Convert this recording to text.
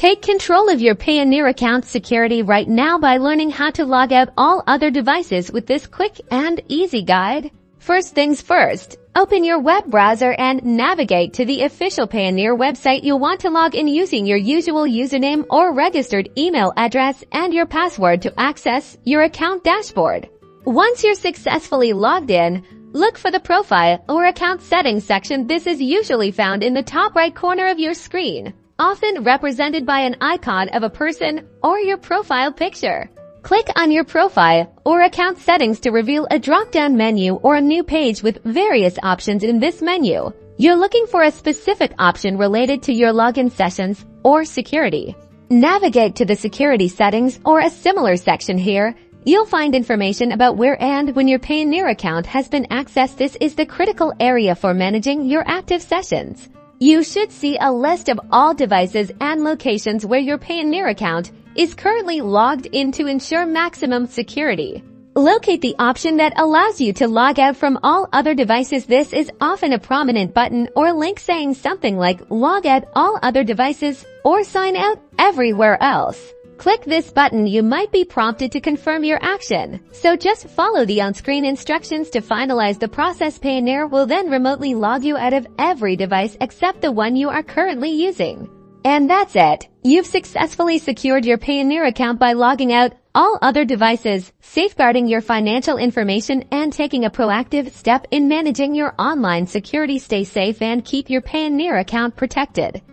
Take control of your Payoneer account security right now by learning how to log out all other devices with this quick and easy guide. First things first, open your web browser and navigate to the official Payoneer website. You'll want to log in using your usual username or registered email address and your password to access your account dashboard. Once you're successfully logged in, look for the Profile or Account Settings section. This is usually found in the top right corner of your screen, often represented by an icon of a person or your profile picture. Click on your profile or account settings to reveal a drop-down menu or a new page with various options. In this menu, you're looking for a specific option related to your login sessions or security. Navigate to the security settings or a similar section here. You'll find information about where and when your Payoneer account has been accessed. This is the critical area for managing your active sessions. You should see a list of all devices and locations where your Payoneer account is currently logged in to ensure maximum security. Locate the option that allows you to log out from all other devices. This is often a prominent button or link saying something like log out all other devices or sign out everywhere else. Click this button. You might be prompted to confirm your action, so just follow the on-screen instructions to finalize the process. Payoneer will then remotely log you out of every device except the one you are currently using. And that's it. You've successfully secured your Payoneer account by logging out all other devices, safeguarding your financial information, and taking a proactive step in managing your online security. Stay safe and keep your Payoneer account protected.